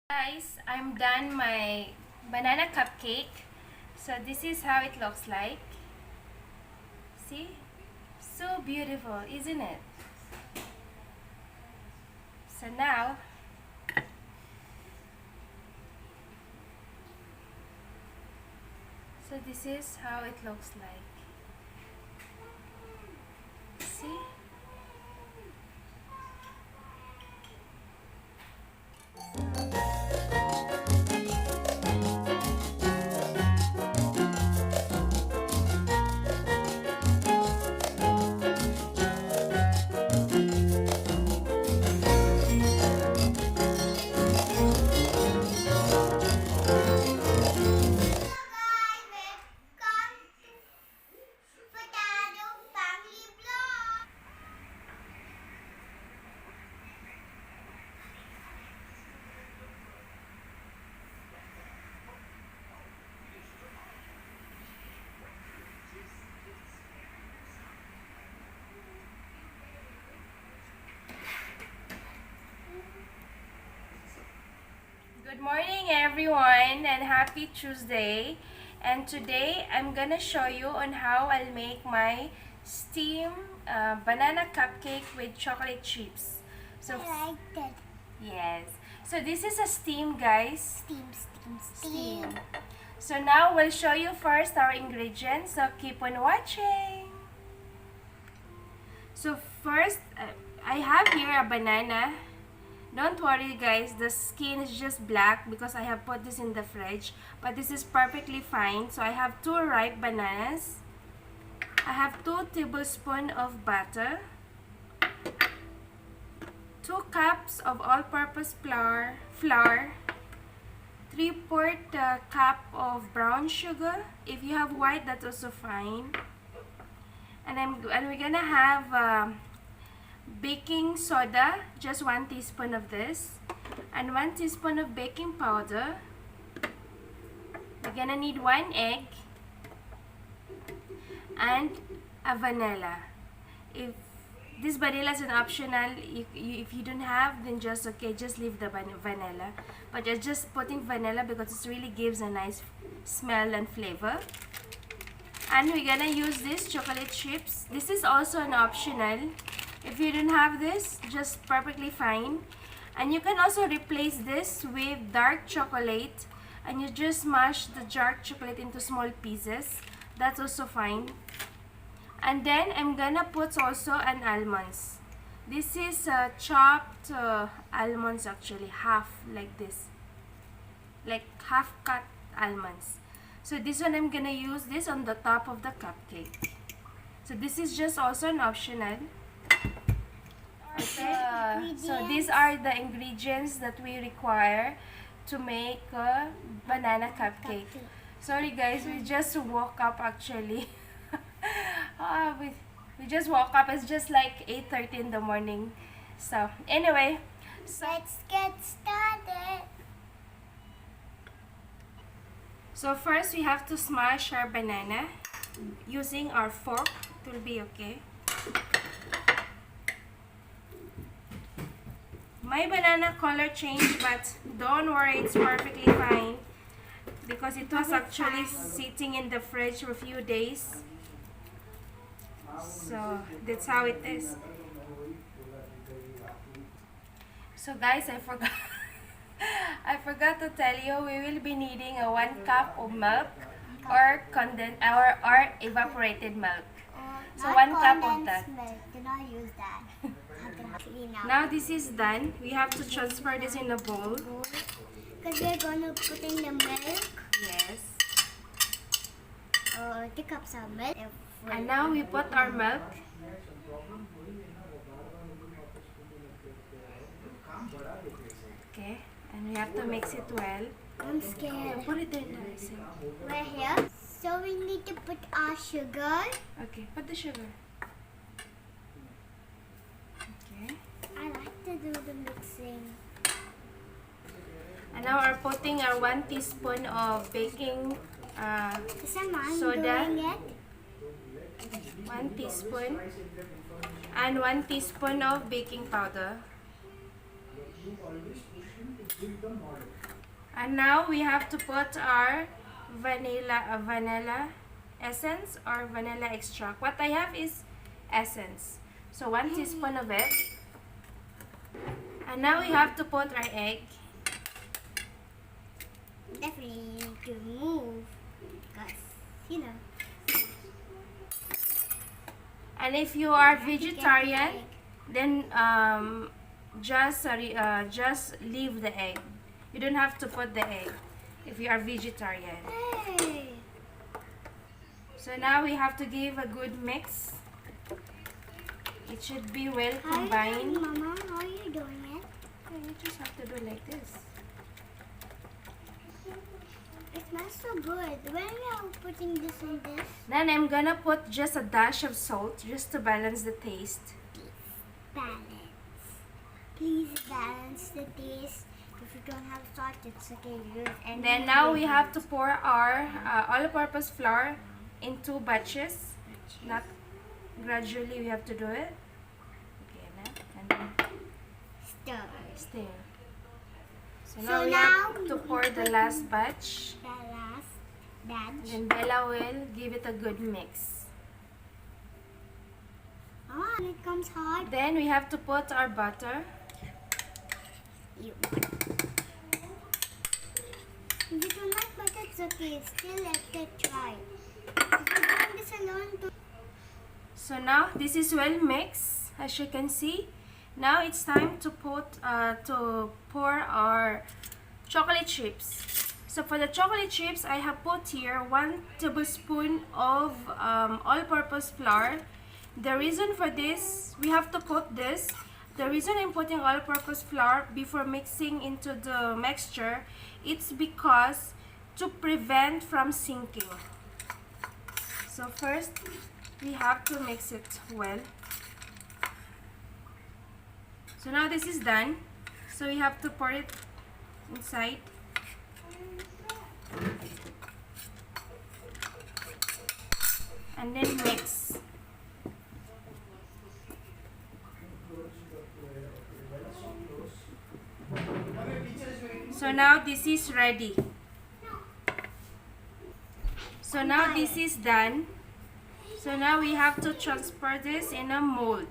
Guys, I'm done my banana cupcake. So this is how it looks like. See? So beautiful, isn't it? So now, so this is how it looks like. See? Guys, welcome to Furtado Family Vlog. Good morning everyone and happy Tuesday. And today I'm gonna show you on how I'll make my steam banana cupcake with chocolate chips. So I like that. yes, so this is a steam, guys. Steam. So now we'll show you first our ingredients, so keep on watching. So first, I have here a banana. Don't worry guys, the skin is just black because I have put this in the fridge, but this is perfectly fine. So I have 2 ripe bananas. I have 2 tablespoons of butter, 2 cups of all-purpose flour, 3/4 cup of brown sugar. If you have white, that's also fine. And we're gonna have baking soda, just 1 teaspoon of this, and 1 teaspoon of baking powder. We're gonna need 1 egg and a vanilla. If this vanilla is an optional, if you don't have, then just leave the vanilla. But you're just putting vanilla because it really gives a nice smell and flavor. And we're gonna use this chocolate chips. This is also an optional. If you don't have this, just perfectly fine. And you can also replace this with dark chocolate, and you just mash the dark chocolate into small pieces. That's also fine. And then I'm gonna put also an almonds. This is chopped almonds, actually half, like this, like half cut almonds. So this one I'm gonna use this on the top of the cupcake. So this is just also an optional. Okay, so these are the ingredients that we require to make a banana cupcake. Sorry guys, we just woke up actually. We just woke up. It's just like 8:30 in the morning. So anyway, Let's get started. so first we have to smash our banana using our fork. It will be okay. My banana color changed, but don't worry, it's perfectly fine because it was actually sitting in the fridge for a few days. So that's how it is. So guys, I forgot I forgot to tell you, we will be needing a 1 cup of milk or or evaporated milk. So 1 cup of that. Milk. Do not use that. Clean out. Now this is done. We have to transfer this in a bowl. Because we're gonna put in the milk. Yes. 2 cups of milk. And now we put our milk. Okay. And we have to mix it well. I'm scared. Put it there now. Sim. We're here. So we need to put our sugar. Okay, put the sugar. Okay. I like to do the mixing. And now we're putting our 1 teaspoon of baking Is mom soda. doing it? 1 teaspoon. And 1 teaspoon of baking powder. And now we have to put our vanilla essence or vanilla extract. What I have is essence. So 1 teaspoon of it. And now we have to put our egg. Definitely need to move because, you know. And if you are vegetarian, then just leave the egg. You don't have to put the egg if you are vegetarian. Hey. So now we have to give a good mix. It should be well combined. Mama, how are you doing it? You just have to do like this. It smells so good. When are you putting this in this? Then I'm gonna put just a dash of salt just to balance the taste. Balance. Please balance the taste. If you don't have salt, it's okay. And then now we have to pour our all-purpose flour in 2 batches. Not gradually, we have to do it. Okay, and then stir. So now we have to pour the last batch. The last batch. Then Bella will give it a good mix. Oh, it comes hard. Then we have to put our butter. If you don't like butter, it's okay. Still let it try. If you doing this alone, So now this is well mixed, as you can see. Now it's time to pour our chocolate chips. So for the chocolate chips, I have put here 1 tablespoon of all-purpose flour. The reason for this, we have to coat this. The reason I'm putting all-purpose flour before mixing into the mixture, it's because to prevent from sinking. So first, we have to mix it well. So now this is done. So we have to pour it inside. And then mix. So now this is ready. So now this is done. So now we have to transfer this in a mold.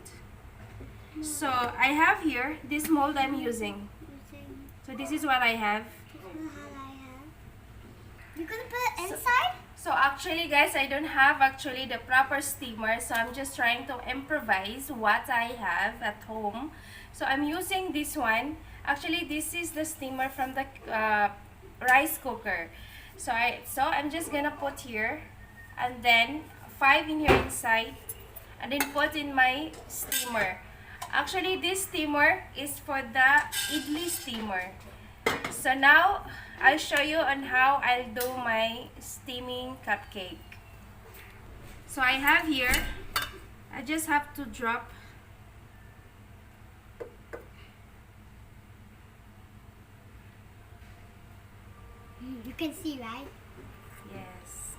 So I have here this mold I'm using. So this is what I have. You're gonna put it inside? So actually guys, I don't have actually the proper steamer, so I'm just trying to improvise what I have at home. So I'm using this one. Actually this is the steamer from the rice cooker. So I'm just gonna put here and then 5 in here inside and then put in my steamer. Actually this steamer is for the idli steamer. So now I'll show you on how I'll do my steaming cupcake. So I have here, I just have to drop You can see, right? yes.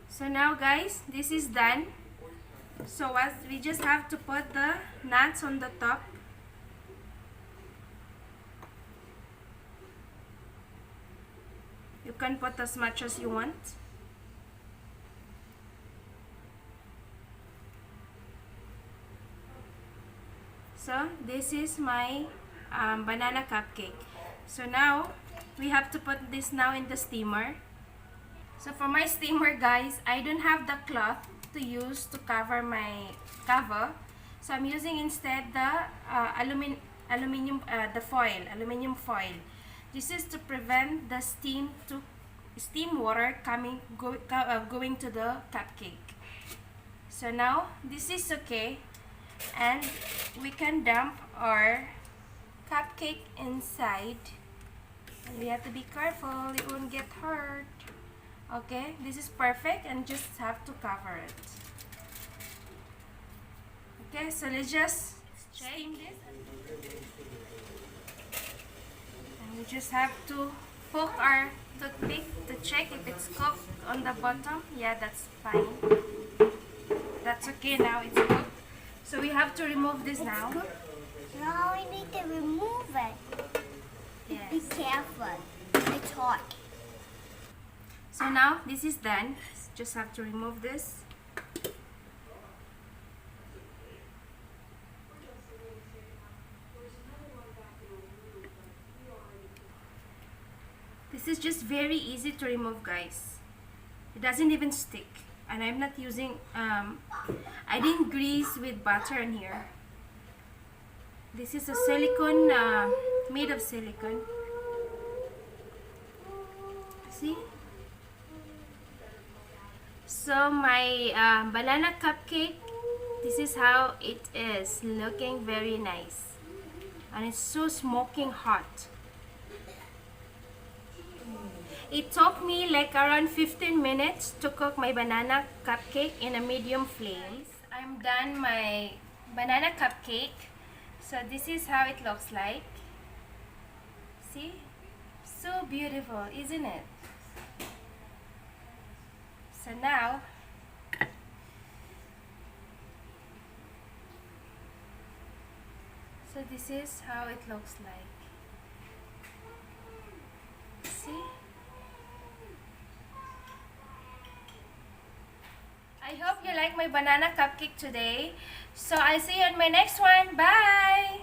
So now guys, this is done. So what we just have to put the nuts on the top. You can put as much as you want. So this is my banana cupcake. So now we have to put this now in the steamer. So for my steamer guys, I don't have the cloth to use to cover my cover. So I'm using instead the aluminum foil. This is to prevent the steam water going to the cupcake. So now this is okay, and we can dump our cupcake inside. And we have to be careful, it won't get hurt. Okay, this is perfect, and just have to cover it. Okay, so let's just steam this. And we just have to poke our toothpick to check if it's cooked on the bottom. Yeah, that's fine. That's okay now, it's cooked. So we have to remove this now. Now we need to remove it. Be Yes. careful. It's hot. So now this is done. Just have to remove this. This is just very easy to remove, guys. It doesn't even stick. And I'm not using, I didn't grease with butter in here. This is a silicone, made of silicone. See? So my banana cupcake, this is how it is, looking very nice. And it's so smoking hot. It took me like around 15 minutes to cook my banana cupcake in a medium flame. I'm done my banana cupcake. So this is how it looks like. See? So beautiful, isn't it? So now, so this is how it looks like. See? I hope you like my banana cupcake today. So I'll see you on my next one. Bye!